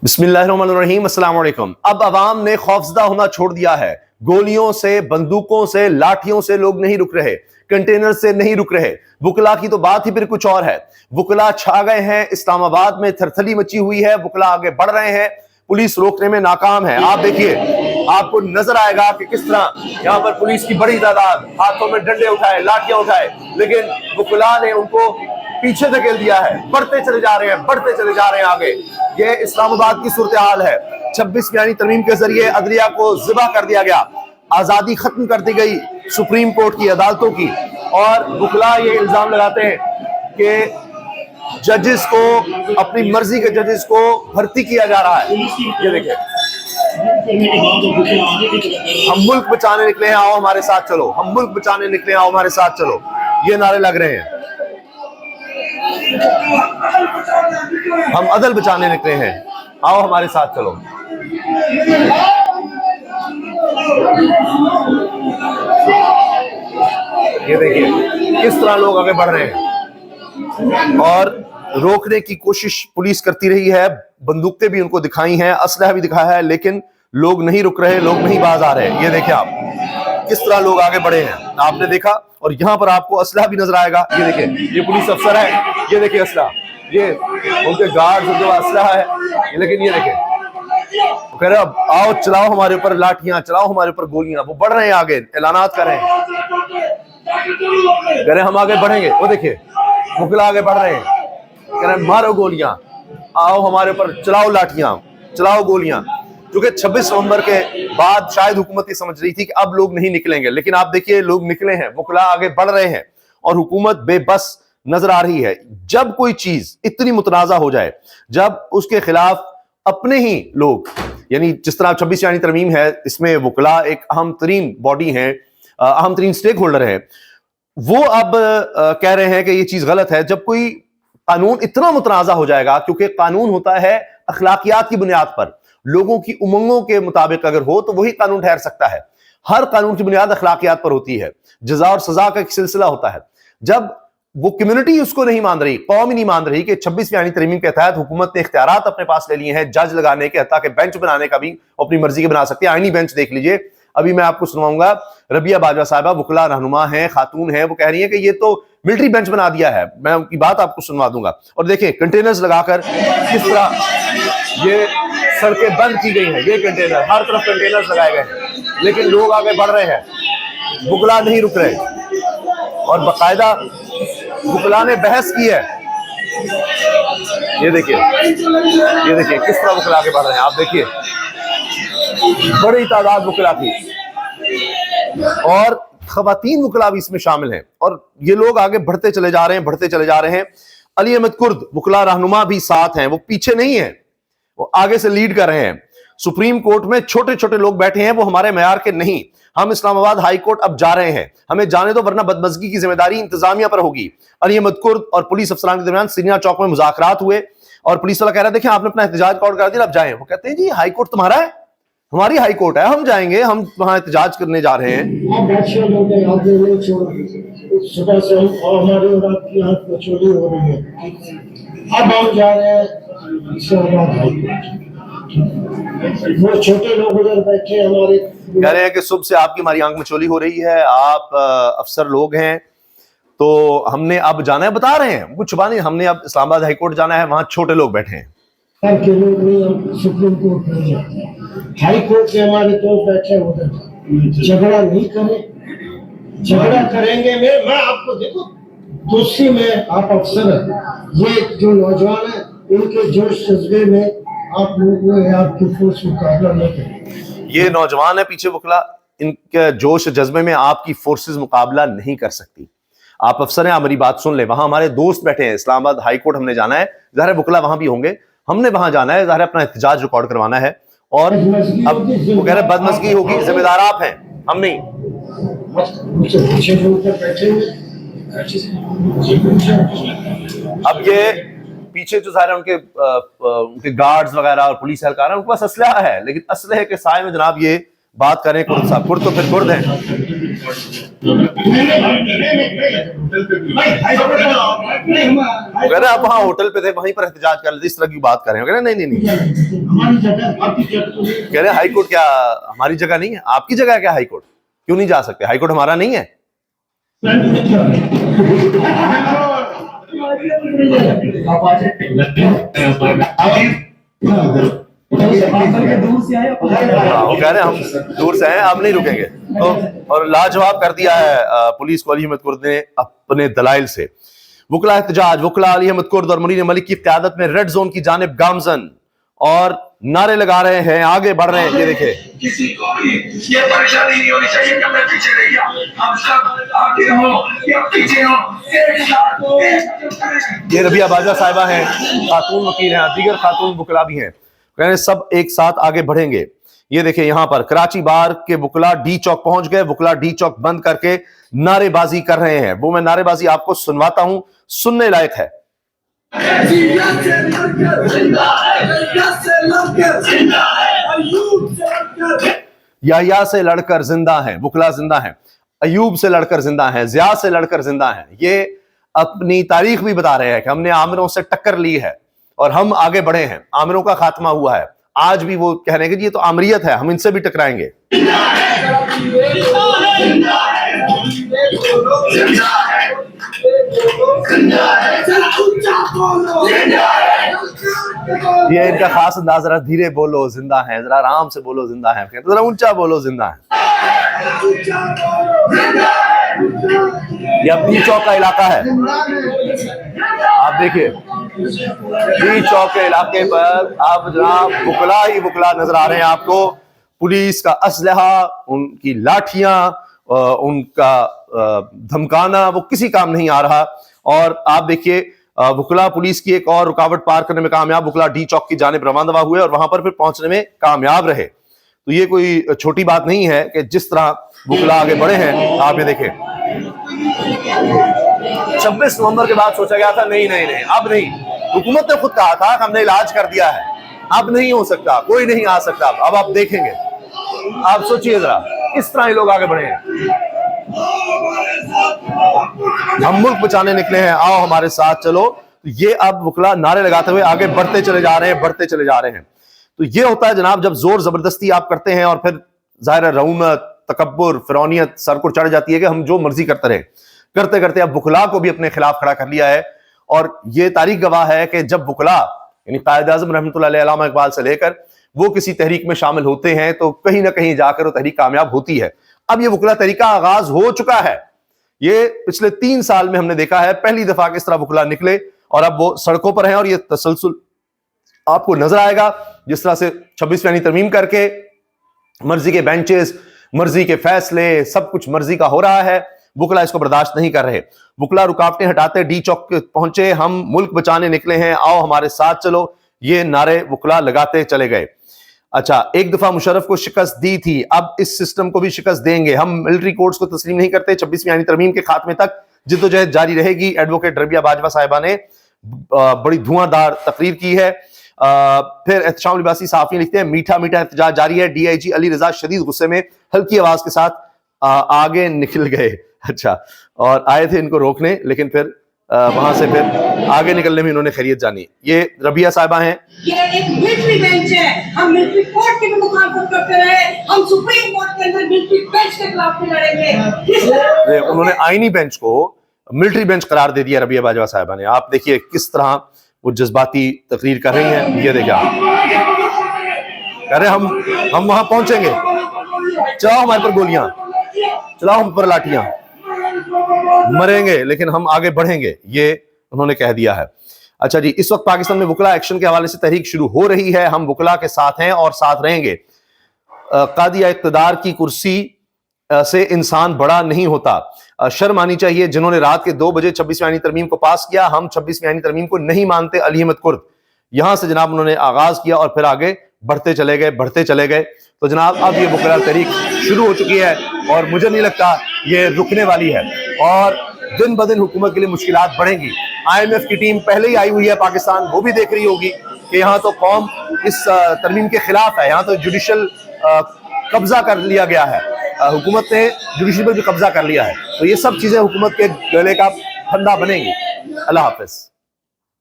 बिस्मिल्लाहिर्रहमानिर्रहीम, अस्सलाम वालेकुम। अब अवाम ने खौफजदा होना छोड़ दिया है। गोलियों से, बंदूकों से, लाठियों से लोग नहीं रुक रहे, कंटेनर से नहीं रुक रहे। वुकला की तो बात ही फिर कुछ और है। वुकला छा गए हैं, इस्लामाबाद में थरथली मची हुई है, वुकला आगे बढ़ रहे हैं, पुलिस रोकने में नाकाम है। आप देखिए, आपको नजर आएगा कि किस तरह यहाँ पर पुलिस की बड़ी तादाद हाथों में डंडे उठाए, लाठियां उठाए, लेकिन वुकला ने उनको पीछे धकेल दिया है। बढ़ते चले जा रहे हैं, बढ़ते चले जा रहे हैं आगे। ये इस्लामाबाद की सूरत हाल है। 26 यानी तरमीम के जरिए अदलिया को ज़िबा कर दिया गया, आजादी खत्म कर दी गई सुप्रीम कोर्ट की अदालतों की। और वुकला ये इल्जाम लगाते हैं कि जजेस को, अपनी मर्जी के जजेस को भर्ती किया जा रहा है। ये देखिए, हम मुल्क बचाने निकले हैं, आओ हमारे साथ चलो। हम मुल्क बचाने निकले हैं, आओ हमारे साथ चलो, ये नारे लग रहे हैं। हम अदल बचाने निकले हैं, आओ हमारे साथ चलो। ये देखिए किस तरह लोग आगे बढ़ रहे हैं और रोकने की कोशिश पुलिस करती रही है। बंदूकें भी उनको दिखाई हैं, असलहा भी दिखाया है, लेकिन लोग नहीं रुक रहे, लोग नहीं बाज आ रहे। ये देखिए आप किस तरह लोग आगे बढ़े हैं, आपने देखा। और यहां पर आपको असलहा भी नजर आएगा। ये देखिए, ये पुलिस अफसर है, ये देखिए असलहा, ये उनके गार्ड जो असलहा है। लेकिन ये देखिए, कह रहे अब आओ चलाओ हमारे ऊपर लाठियां, चलाओ हमारे ऊपर गोलियां। वो बढ़ रहे हैं आगे, ऐलानात कर रहे हैं, कह रहे हम आगे बढ़ेंगे। वो देखिए वुकला आगे बढ़ रहे हैं, कह रहे मारो गोलियां, आओ हमारे ऊपर, चलाओ लाठियां, चलाओ गोलियां। क्योंकि 26 नवंबर के बाद शायद हुकूमत ये समझ रही थी कि अब लोग नहीं निकलेंगे, लेकिन आप देखिए लोग निकले हैं, वुकला आगे बढ़ रहे हैं और हुकूमत बेबस नजर आ रही है। जब कोई चीज इतनी मुतनाजा हो जाए, जब उसके खिलाफ अपने ही लोग, यानी जिस तरह 26 यानी तरमीम है, इसमें वुकला एक अहम तरीन बॉडी है, अहम तरीन स्टेक होल्डर है, वो अब कह रहे हैं कि ये चीज गलत है। जब कोई कानून इतना मुतनाजा हो जाएगा, क्योंकि कानून होता है अखलाकियात की बुनियाद पर, लोगों की उमंगों के मुताबिक अगर हो तो वही कानून ठहर सकता है। हर कानून की बुनियाद अखलाकियात पर होती है, जज़ा और सजा का एक सिलसिला होता है। जब वो कम्युनिटी उसको नहीं मान रही, कौम ही नहीं मान रही कि 26 यानी तरमीम के तहत हुकूमत ने इख्तियारात अपने पास ले लिए हैं, जज लगाने के, हत्ता के बेंच बनाने का भी अपनी मर्जी के बना सकते हैं। आईनी बेंच देख लीजिए, अभी मैं आपको सुनाऊंगा। रबिया बाजवा साहिबा वुकला रहनुमा है, खातून है, वो कह रही है कि ये तो मिलिट्री बेंच बना दिया है। मैं उनकी बात आपको सुनवा दूंगा। और देखिए कंटेनर्स लगाकर किस तरह ये सड़कें बंद की गई हैं, ये कंटेनर, हर तरफ कंटेनर्स लगाए गए हैं, लेकिन लोग आगे बढ़ रहे हैं, वुकला नहीं रुक रहे। और बाकायदा वुकला ने बहस की है। ये देखिए, ये देखिए किस तरह वुकला आगे बढ़ रहे हैं। आप देखिए बड़ी तादाद वुकला की, और खवातीन वुकला भी इसमें शामिल हैं, और ये लोग आगे बढ़ते चले जा रहे हैं, बढ़ते चले जा रहे हैं। अली अहमद कुर्द वुकला रहनुमा भी साथ हैं, वो पीछे नहीं है, वो आगे से लीड कर रहे हैं। सुप्रीम कोर्ट में छोटे छोटे लोग बैठे हैं, वो हमारे मयार के नहीं। हम इस्लामाबाद हाई कोर्ट अब जा रहे हैं, हमें जाने दो, वरना बदमज़गी की जिम्मेदारी इंतजामिया पर होगी। अली अहमद कुर्द और पुलिस अफसरान के दरमियान सीनिया चौक में मुज़ाकरात हुए, और पुलिस वाला कह रहा है देखिए आपने अपना एहतजाज रिकॉर्ड कर दिया, अब जाएं। वो कहते हैं जी हाई कोर्ट तुम्हारा है, हमारी हाई कोर्ट है, हम जाएंगे, हम वहां एहतजाज करने जा रहे हैं। सुबह से हमारे और आपकी हाथ में चोरी हो रही है, अब हम जा रहे हैं इस्लामाबाद हाई कोर्ट। वो छोटे लोग उधर बैठे हमारे, कह रहे हैं कि सुबह से आपकी हमारी आंख में चोली हो रही है, आप अफसर लोग हैं, तो हमने अब जाना है, बता रहे हैं, कुछ छुपा नहीं, हमने अब इस्लामाबाद हाई कोर्ट जाना है, वहां छोटे लोग बैठे हैं। के लोग नहीं, हम सुप्रीम कोर्ट में जाते, हाई कोर्ट से हमारे दोस्त बैठे उधर। झगड़ा नहीं करें, झगड़ा करेंगे मैं आपको देखो दोस्ती में, आप अफसर हैं, ये जो नौजवान है उनके जोश जज्बे में आप लोग आपकी फोर्स मुकाबला नहीं करें। ये नौजवान है पीछे वुकला, इनके जोश जज्बे में आपकी फोर्सेस मुकाबला नहीं कर सकती। आप अफसर हैं, आप मेरी बात सुन ले। वहां हमारे दोस्त बैठे हैं, इस्लामाबाद हाई कोर्ट हमने जाना है, ज़ाहिर है वुकला वहां भी होंगे, हमने वहां जाना है, ज़ाहिर है अपना एहतजाज रिकॉर्ड करवाना है। और अब वो कह रहे बदमज़गी होगी, जिम्मेदार आप हैं, हम नहीं। अब ये पीछे जो सारे उनके गार्ड्स वगैरह और पुलिस एहलकार हैं, उनके पास असलहा है, लेकिन असलहे के साए में जनाब ये बात करें कुर्द साहब, कुर्द तो फिर कुर्द हैं। कह रहे आप वहाँ होटल पे थे, वहीं पर एहतजाज कर लेते, इस तरह की बात कर रहे हैं। कह रहे नहीं, कह रहे हाई कोर्ट क्या हमारी जगह नहीं है? आपकी जगह है क्या हाई कोर्ट? क्यों नहीं जा सकते? हाई कोर्ट हमारा नहीं है? वो कह रहे हैं हम दूर से हैं, आप नहीं रुकेंगे। तो और लाजवाब कर दिया है पुलिस को अली अहमद कुर्द ने अपने दलाइल से। वकला एहतजाज, वकला अली अहमद कुर्द और मुनीर मलिक की क़यादत में रेड जोन की जानिब गामजन और नारे लगा रहे हैं, आगे बढ़ रहे हैं। ये देखिए, किसी को भी ये परेशानी नहीं होनी चाहिए कि मैं पीछे रह गया, हम सब आगे हो या पीछे हो, एक साथ। ये रबिया बाजवा साहिबा हैं, खातून वकील हैं, दीगर खातून वकला भी हैं, कह रहे सब एक साथ आगे बढ़ेंगे। ये देखिए यहां पर कराची बार के वकला डी चौक पहुंच गए, वकला डी चौक बंद करके नारेबाजी कर रहे हैं। वो मैं नारेबाजी आपको सुनवाता हूं, सुनने लायक है। याह्या से लड़कर जिंदा है, वकला जिंदा है, अयूब से लड़कर जिंदा है, जिया से लड़कर जिंदा है। ये अपनी तारीख भी बता रहे हैं कि हमने आमिरों से टक्कर ली है और हम आगे बढ़े हैं, आमिरों का खात्मा हुआ है। आज भी वो कह रहे हैं कि ये तो आमरियत है, हम इनसे भी टकराएंगे। ये इनका खास अंदाज, जरा धीरे बोलो जिंदा है, जरा आराम से बोलो जिंदा है, जरा ऊंचा बोलो जिंदा है। यह डी चौक का इलाका है, आप देखिए डी चौक के इलाके पर आप जनाब वकला ही वकला नजर आ रहे हैं आपको। पुलिस का असलहा, उनकी लाठियां, उनका धमकाना, वो किसी काम नहीं आ रहा। और आप देखिए वकला पुलिस की एक और रुकावट पार करने में कामयाब, वकला डी चौक की जानिब रवाना हुए और वहां पर फिर पहुंचने में कामयाब रहे। तो ये कोई छोटी बात नहीं है कि जिस तरह वकला आगे बढ़े हैं। आप ये देखें 26 नवंबर के बाद सोचा गया था नहीं नहीं नहीं, अब नहीं। हुकूमत ने खुद कहा था कि हमने इलाज कर दिया है, अब नहीं हो सकता, कोई नहीं आ सकता। अब आप देखेंगे, आप सोचिए जरा किस तरह ये लोग आगे बढ़े हैं। हम मुल्क बचाने निकले हैं, आओ हमारे साथ चलो। ये अब वकला नारे लगाते हुए आगे बढ़ते चले जा रहे हैं, बढ़ते चले जा रहे हैं। तो ये होता है जनाब जब जोर जबरदस्ती आप करते हैं और फिर जाहिर रऊनत, तकब्बुर, फिरौनियत सर को चढ़ जाती है कि हम जो मर्जी करते रहे। करते करते अब वकला को भी अपने खिलाफ खड़ा कर लिया है। और ये तारीख गवाह है कि जब वकला यानी कायद-ए-आज़म रहमतुल्लाह अलैह अल्लामा इकबाल से लेकर वो किसी तहरीक में शामिल होते हैं तो कहीं ना कहीं जाकर वो तहरीक कामयाब होती है। अब ये वकला तहरीक का आगाज हो चुका है। ये पिछले 3 साल में हमने देखा है पहली दफा किस तरह वकला निकले और अब वो सड़कों पर हैं। और ये तसलसल आपको नजर आएगा जिस तरह से 26वीं तरमीम करके मर्जी के बेंचेस, मर्जी के फैसले, सब कुछ मर्जी का हो रहा है। वकला इसको बर्दाश्त नहीं कर रहे। वकला रुकावटें हटाते डी चौक पहुंचे, हम मुल्क बचाने निकले हैं, आओ हमारे साथ चलो। ये नारे वकला लगाते चले गए। अच्छा, एक दफा मुशर्रफ को शिकस्त दी थी, अब इस सिस्टम को भी शिकस्त देंगे। हम मिलिट्री कोर्ट्स को तस्लीम नहीं करते। 26वीं तरमीम के खात्मे तक जिद्दोजहद जारी रहेगी। एडवोकेट रबिया बाजवा साहिबा ने बड़ी धुआंधार तकरीर की है। फिर एहतशाम लिबासी साफी लिखते हैं मीठा मीठा एहतजाज जारी है। डीआईजी अली रजा शदीद गुस्से में हल्की आवाज के साथ आगे निकल गए। अच्छा, और आए थे इनको रोकने, लेकिन फिर वहां से फिर आगे निकलने में इन्होंने खैरियत जानी। ये रबिया साहिबा हैं। ये एक मिलिट्री बेंच है, हम मिलिट्री कोर्ट की भी मुखालफत करते रहे, हम सुप्रीम कोर्ट के अंदर मिलिट्री बेंच के खिलाफ भी लड़ेंगे। उन्होंने आईनी बेंच को मिलिट्री बेंच करार दे दिया रबिया बाजवा साहिबा ने। आप देखिए किस तरह वो जज्बाती तकरीर कर रही हैं। ये देखिए आप कह रहे हम वहां पहुंचेंगे, चलाओ हमारे पर गोलियां, चलाओ हम पर लाठियां, मरेंगे लेकिन हम आगे बढ़ेंगे, ये उन्होंने कह दिया है। अच्छा जी, इस वक्त पाकिस्तान में वकला एक्शन के हवाले से तहरीक शुरू हो रही है। हम वकला के साथ हैं और साथ रहेंगे। कादिया इक़्तिदार की कुर्सी से इंसान बड़ा नहीं होता। शर्म आनी चाहिए जिन्होंने रात के 2 बजे 26वीं तरमीम को पास किया। हम 26वीं तरमीम को नहीं मानते। अली अहमद कुर्द, यहां से जनाब उन्होंने आगाज किया और फिर आगे बढ़ते चले गए, बढ़ते चले गए। तो जनाब अब ये वकला तहरीक शुरू हो चुकी है और मुझे नहीं लगता ये रुकने वाली है और दिन ब दिन हुकूमत के लिए मुश्किलात बढ़ेंगी। IMF की टीम पहले ही आई हुई है पाकिस्तान, वो भी देख रही होगी कि यहाँ तो कौम इस तरमीम के खिलाफ है, यहाँ तो जुडिशल कब्जा कर लिया गया है, हुकूमत ने जुडिशरी पर भी कब्जा कर लिया है। तो ये सब चीजें हुकूमत के गले का फंदा बनेंगी। अल्लाह हाफिज।